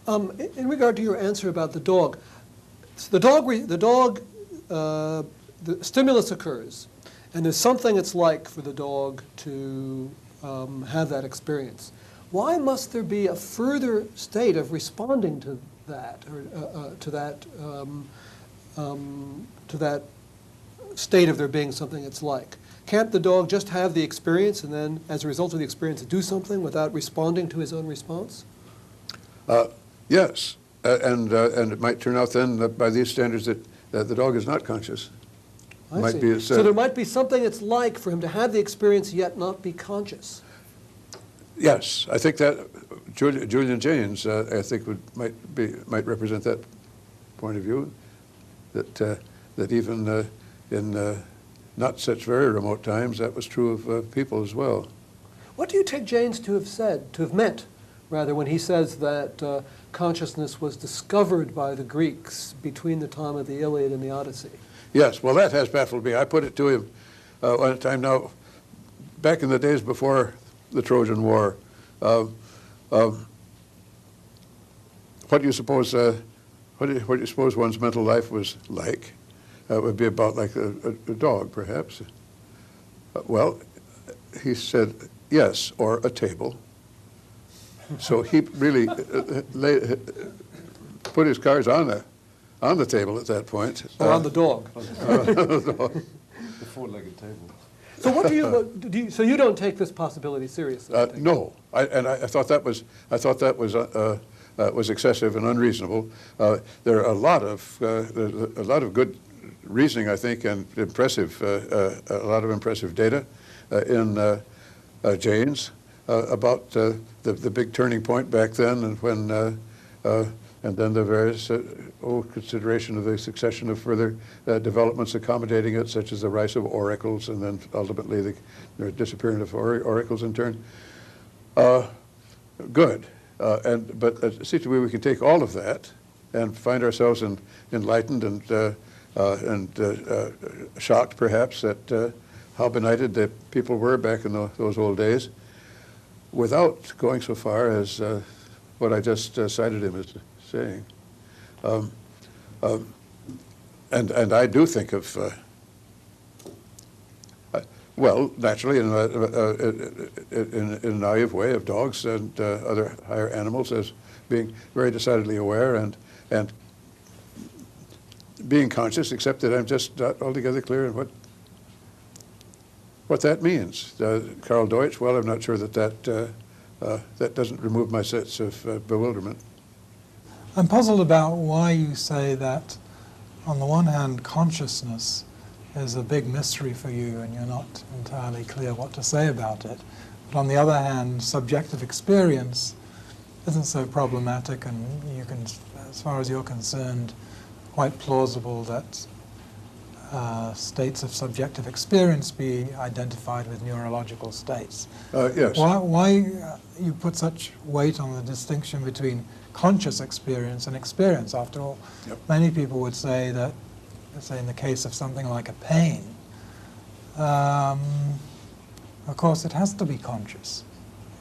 In regard to your answer about the dog, so the stimulus occurs, and there's something it's like for the dog to have that experience. Why must there be a further state of responding to that, or to that state of there being something it's like? Can't the dog just have the experience and then, as a result of the experience, do something without responding to his own response? Yes, and it might turn out then that by these standards that the dog is not conscious. I see. So there might be something it's like for him to have the experience yet not be conscious. Yes, I think that Julian Jaynes, I think might represent that point of view. That even in not such very remote times, that was true of people as well. What do you take Jaynes to have meant, rather, when he says that consciousness was discovered by the Greeks between the time of the Iliad and the Odyssey? Yes, well, that has baffled me. I put it to him one time now, back in the days before the Trojan War. What do you suppose? What do you suppose one's mental life was like? It would be about like a dog, perhaps. Well, he said yes, or a table. So he really put his cards on the table at that point. Or on the dog. The four-legged table. So what do you? So you don't take this possibility seriously? No, I thought that was excessive and unreasonable. There are a lot of good reasoning, I think, and impressive, a lot of impressive data in Jaynes about the big turning point back then, and when and then the various consideration of the succession of further developments accommodating it, such as the rise of oracles, and then ultimately the disappearance of oracles in turn. Good, but it seems to me we can take all of that and find ourselves enlightened and shocked, perhaps, at how benighted the people were back in those old days, without going so far as what I just cited him as saying. And I do think of, well, naturally, in a naive way, of dogs and other higher animals as being very decidedly aware and being conscious, except that I'm just not altogether clear in what that means. Carl Deutsch, well, I'm not sure that doesn't remove my sense of bewilderment. I'm puzzled about why you say that, on the one hand, consciousness is a big mystery for you and you're not entirely clear what to say about it. But on the other hand, subjective experience isn't so problematic, and you can, as far as you're concerned, quite plausible that states of subjective experience be identified with neurological states. Yes. Why you put such weight on the distinction between conscious experience and experience? After all, yep. Many people would say that, let's say in the case of something like a pain, of course it has to be conscious.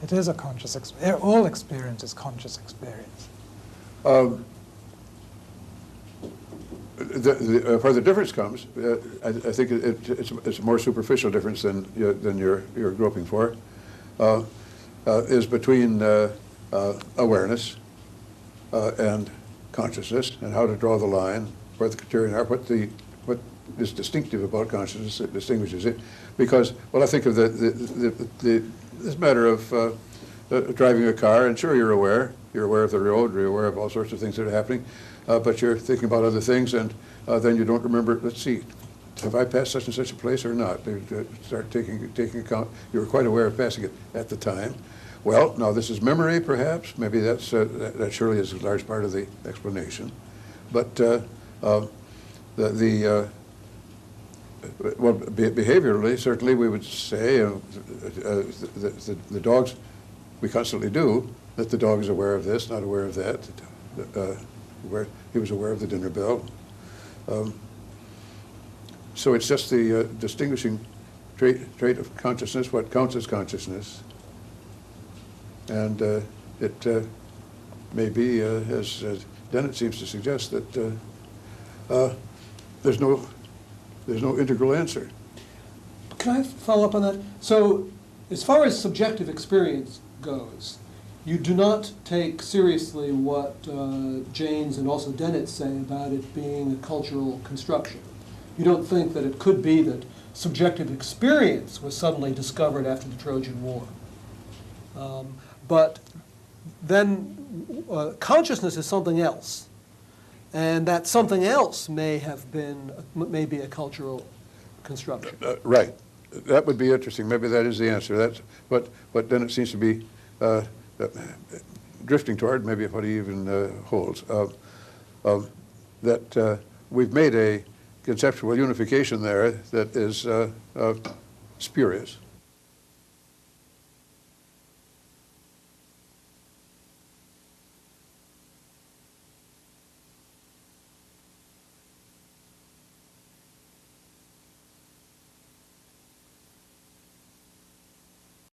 It is a conscious experience. All experience is conscious experience. Where the difference comes, I think it's a more superficial difference than you're groping for, is between awareness and consciousness, and how to draw the line, where the criteria are, what is distinctive about consciousness that distinguishes it. Because, well, I think of this matter of driving a car, and sure, you're aware of the road, you're aware of all sorts of things that are happening, but you're thinking about other things, and then you don't remember, let's see, have I passed such and such a place or not? Start taking account. You were quite aware of passing it at the time. Well, now this is memory, perhaps. Maybe that surely is a large part of the explanation. But well, behaviorally, certainly we would say the dogs, we constantly do, that the dog is aware of this, not aware of that. He was aware of the dinner bell. So it's just the distinguishing trait of consciousness, what counts as consciousness. And may be, as Dennett seems to suggest, that there's no integral answer. Can I follow up on that? So, as far as subjective experience goes, you do not take seriously what Jaynes and also Dennett say about it being a cultural construction. You don't think that it could be that subjective experience was suddenly discovered after the Trojan War. But then consciousness is something else. And that something else may be a cultural construction. Right. That would be interesting. Maybe that is the answer. That's what Dennett seems to be drifting toward, maybe what he even holds, that we've made a conceptual unification there that is spurious.